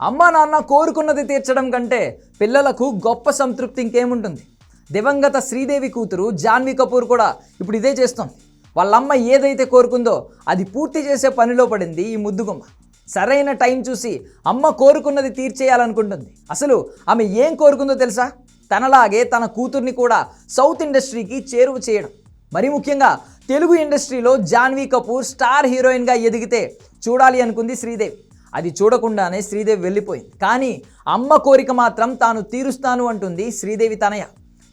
అమ్మా నాన్న కోరుకున్నది తీర్చడం కంటే పిల్లలకు గొప్ప సంతృప్తి ఇంకేముంటుంది. దివంగత శ్రీదేవి కూతురు జాన్వీ కపూర్ కూడా ఇప్పుడు ఇదే చేస్తోంది. వాళ్ళమ్మ ఏదైతే కోరుకుందో అది పూర్తి చేసే పనిలో పడింది ఈ ముద్దుగుమ్మ. సరైన టైం చూసి అమ్మ కోరుకున్నది తీర్చేయాలనుకుంటుంది. అసలు ఆమె ఏం కోరుకుందో తెలుసా? తనలాగే తన కూతుర్ని కూడా సౌత్ ఇండస్ట్రీకి చేరువ చేయడం. మరీ ముఖ్యంగా తెలుగు ఇండస్ట్రీలో జాన్వీ కపూర్ స్టార్ హీరోయిన్గా ఎదిగితే చూడాలి అనుకుంది శ్రీదేవి. అది చూడకుండానే శ్రీదేవి వెళ్ళిపోయింది. కానీ అమ్మ కోరిక మాత్రం తాను తీరుస్తాను అంటుంది శ్రీదేవి తనయ.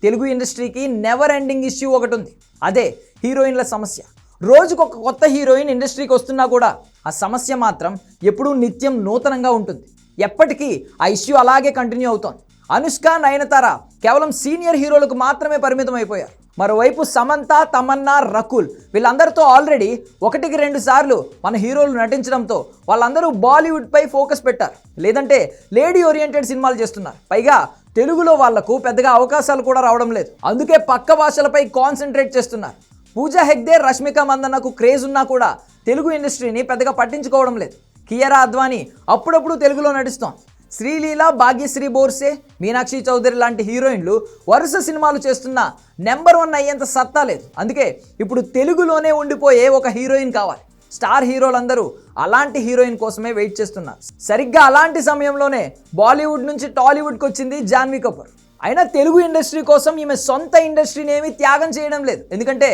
తెలుగు ఇండస్ట్రీకి నెవర్ ఎండింగ్ ఇష్యూ ఒకటి ఉంది. అదే హీరోయిన్ల సమస్య. రోజుకొక కొత్త హీరోయిన్ ఇండస్ట్రీకి వస్తున్నా కూడా ఆ సమస్య మాత్రం ఎప్పుడూ నిత్యం నూతనంగా ఉంటుంది. ఎప్పటికీ ఆ ఇష్యూ అలాగే కంటిన్యూ అవుతోంది. అనుష్క, నయనతార కేవలం సీనియర్ హీరోలకు మాత్రమే పరిమితం అయిపోయారు. మరోవైపు సమంత, తమన్నా, రకుల్ వీళ్ళందరితో ఆల్రెడీ 1-2 సార్లు మన హీరోలు నటించడంతో వాళ్ళందరూ బాలీవుడ్పై ఫోకస్ పెట్టారు. లేదంటే లేడీ ఓరియంటెడ్ సినిమాలు చేస్తున్నారు. పైగా తెలుగులో వాళ్లకు పెద్దగా అవకాశాలు కూడా రావడం లేదు. అందుకే పక్క భాషలపై కాన్సన్ట్రేట్ చేస్తున్నారు. పూజా హెగ్డే, రష్మిక మందన్నకు క్రేజ్ ఉన్నా కూడా తెలుగు ఇండస్ట్రీని పెద్దగా పట్టించుకోవడం లేదు. కియారా అద్వానీ అప్పుడప్పుడు తెలుగులో నటిస్తోంది. శ్రీలీల, భాగ్యశ్రీ బోర్సే, మీనాక్షి చౌదరి లాంటి హీరోయిన్లు వరుస సినిమాలు చేస్తున్నా నెంబర్ 1 అయ్యేంత సత్తా లేదు. అందుకే ఇప్పుడు తెలుగులోనే ఉండిపోయే ఒక హీరోయిన్ కావాలి. స్టార్ హీరోలందరూ అలాంటి హీరోయిన్ కోసమే వెయిట్ చేస్తున్నారు. సరిగ్గా అలాంటి సమయంలోనే బాలీవుడ్ నుంచి టాలీవుడ్కి వచ్చింది జాన్వీ కపూర్. అయినా తెలుగు ఇండస్ట్రీ కోసం ఈమె సొంత ఇండస్ట్రీని ఏమీ త్యాగం చేయడం లేదు. ఎందుకంటే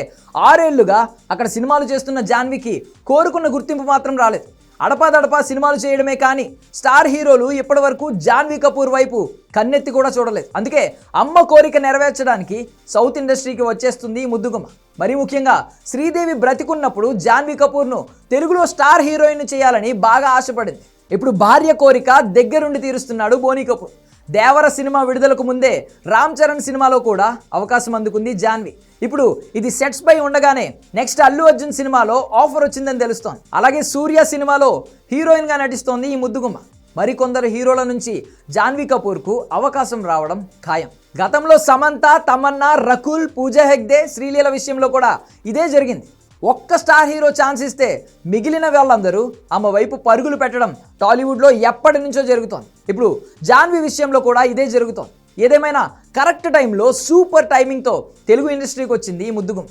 6 ఏళ్లుగా అక్కడ సినిమాలు చేస్తున్న జాన్వీకి కోరుకున్న గుర్తింపు మాత్రం రాలేదు. అడపాదడపా సినిమాలు చేయడమే కానీ స్టార్ హీరోలు ఇప్పటివరకు జాన్వీ కపూర్ వైపు కన్నెత్తి కూడా చూడలేదు. అందుకే అమ్మ కోరిక నెరవేర్చడానికి సౌత్ ఇండస్ట్రీకి వచ్చేస్తుంది ఈ ముద్దుగుమ్మ. మరీ ముఖ్యంగా శ్రీదేవి బ్రతికున్నప్పుడు జాన్వీ కపూర్ను తెలుగులో స్టార్ హీరోయిన్ చేయాలని బాగా ఆశపడింది. ఇప్పుడు భార్య కోరిక దగ్గరుండి తీరుస్తున్నాడు బోనీ కపూర్. దేవర సినిమా విడుదలకు ముందే రామ్ చరణ్ సినిమాలో కూడా అవకాశం అందుకుంది జాన్వీ. ఇప్పుడు ఇది సెట్స్ పై ఉండగానే నెక్స్ట్ అల్లు అర్జున్ సినిమాలో ఆఫర్ వచ్చిందని తెలుస్తోంది. అలాగే సూర్య సినిమాలో హీరోయిన్గా నటిస్తోంది ఈ ముద్దుగుమ్మ. మరికొందరు హీరోల నుంచి జాన్వీ కపూర్కు అవకాశం రావడం ఖాయం. గతంలో సమంత, తమన్నా, రకుల్, పూజా హెగ్డే, శ్రీలీల విషయంలో కూడా ఇదే జరిగింది. ఒక్క స్టార్ హీరో ఛాన్స్ ఇస్తే మిగిలిన వాళ్ళందరూ ఆమె వైపు పరుగులు పెట్టడం టాలీవుడ్లో ఎప్పటి నుంచో జరుగుతోంది. ఇప్పుడు జాన్వీ విషయంలో కూడా ఇదే జరుగుతోంది. ఏదేమైనా కరెక్ట్ టైంలో సూపర్ టైమింగ్తో తెలుగు ఇండస్ట్రీకి వచ్చింది ఈ ముద్దుగుమ్మ.